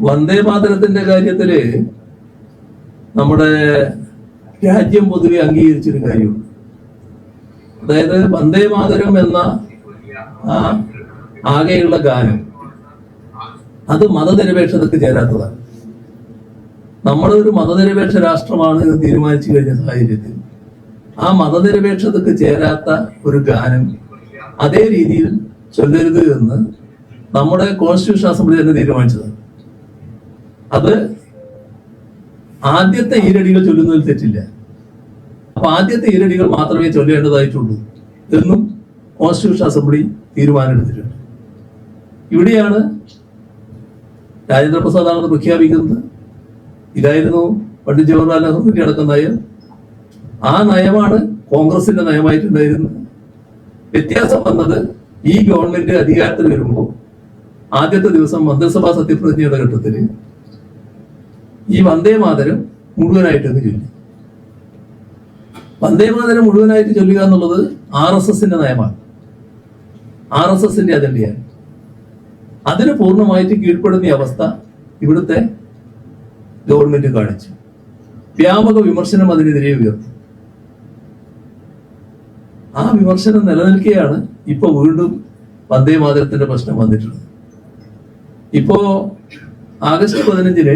വന്ദേ മാതരത്തിന്റെ കാര്യത്തില് നമ്മുടെ രാജ്യം പൊതുവെ അംഗീകരിച്ചൊരു കാര്യമുണ്ട്. അതായത് വന്ദേ മാതരം എന്ന ആകെയുള്ള ഗാനം അത് മതനിരപേക്ഷതയ്ക്ക് ചേരാത്തതാണ്. നമ്മളൊരു മതനിരപേക്ഷ രാഷ്ട്രമാണ് എന്ന് തീരുമാനിച്ചു കഴിഞ്ഞ സാഹചര്യത്തിൽ ആ മതനിരപേക്ഷതയ്ക്ക് ചേരാത്ത ഒരു ഗാനം അതേ രീതിയിൽ ചൊല്ലരുത് എന്ന് നമ്മുടെ കോൺസ്റ്റിറ്റ്യൂഷൻ അസംബ്ലി തന്നെ തീരുമാനിച്ചതാണ്. അത് ആദ്യത്തെ ഈരടികൾ ചൊല്ലുന്നതിൽ തെറ്റില്ല. അപ്പൊ ആദ്യത്തെ ഈരടികൾ മാത്രമേ ചൊല്ലേണ്ടതായിട്ടുള്ളൂ എന്നും കോൺസ്റ്റിറ്റ്യൂഷൻ അസംബ്ലി തീരുമാനമെടുത്തിട്ടുണ്ട്. ഇവിടെയാണ് രാജേന്ദ്ര പ്രസാദാണെന്ന് പ്രഖ്യാപിക്കുന്നത്. ഇതായിരുന്നു പണ്ഡിറ്റ് ജവഹർലാൽ നെഹ്റുവിന്റെ അടക്കം നയം. ആ നയമാണ് കോൺഗ്രസിന്റെ നയമായിട്ടുണ്ടായിരുന്നത്. വ്യത്യാസം വന്നത് ഈ ഗവൺമെന്റ് അധികാരത്തിൽ വരുമ്പോൾ ആദ്യത്തെ ദിവസം മന്ത്രിസഭാ സത്യപ്രതിജ്ഞയുടെ ഘട്ടത്തിൽ ഈ വന്ദേ മാതരം മുഴുവനായിട്ടൊന്ന് ചൊല്ലി. വന്ദേ മാതരം മുഴുവനായിട്ട് ചൊല്ലുക എന്നുള്ളത് RSSന്റെ നയമാണ്, RSSന്റെ അജണ്ടയാണ്. അതിന് പൂർണ്ണമായിട്ട് കീഴ്പ്പെടുന്ന അവസ്ഥ ഇവിടുത്തെ ഗവൺമെന്റ് കാണിച്ചു. വ്യാപക വിമർശനം അതിനെതിരെ ഉയർന്നു. ആ വിമർശനം നിലനിൽക്കുകയാണ് ഇപ്പൊ വീണ്ടും വന്ദേ മാതരത്തിന്റെ പ്രശ്നം വന്നിട്ടുള്ളത്. ഇപ്പോ ആഗസ്റ്റ് 15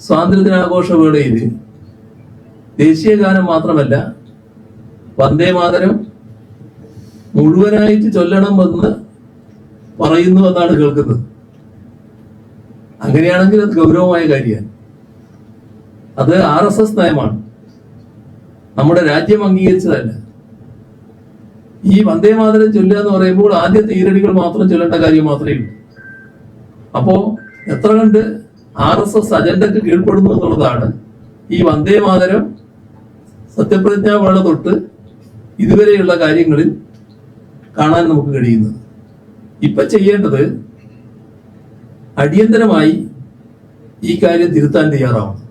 സ്വാതന്ത്ര്യദിനാഘോഷ വേളയിൽ ദേശീയ ഗാനം മാത്രമല്ല വന്ദേ മാതരം മുഴുവനായിട്ട് ചൊല്ലണമെന്ന് പറയുന്നുവെന്നാണ് കേൾക്കുന്നത്. അങ്ങനെയാണെങ്കിൽ അത് ഗൗരവമായ കാര്യമാണ്. അത് RSS നയമാണ്, നമ്മുടെ രാജ്യം അംഗീകരിച്ചതല്ല. ഈ വന്ദേ മാതരം ചൊല്ലുക എന്ന് പറയുമ്പോൾ ആദ്യത്തെ ഈരടികൾ മാത്രം ചൊല്ലേണ്ട കാര്യം മാത്രമേ ഉള്ളൂ. അപ്പോ എത്ര കണ്ട് RSS അജണ്ടക്ക് കീഴ്പ്പെടുന്നു എന്നുള്ളതാണ് ഈ വന്ദേ മാതരം സത്യപ്രതിജ്ഞാ വേള തൊട്ട് ഇതുവരെയുള്ള കാര്യങ്ങളിൽ കാണാൻ നമുക്ക് കഴിയുന്നത്. ഇപ്പൊ ചെയ്യേണ്ടത് അടിയന്തരമായി ഈ കാര്യം തിരുത്താൻ തയ്യാറാവണം.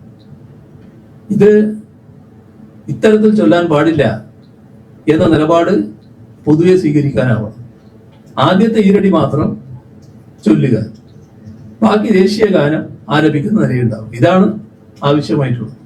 ഇത് ഇത്തരത്തിൽ ചൊല്ലാൻ പാടില്ല എന്ന നിലപാട് പൊതുവെ സ്വീകരിക്കാനാവണം. ആദ്യത്തെ ഈരടി മാത്രം ചൊല്ലുക, ബാക്കി ദേശീയ ഗാനം ആലപിക്കുന്ന നിലയുണ്ടാവും. ഇതാണ് ആവശ്യമായിട്ടുള്ളത്.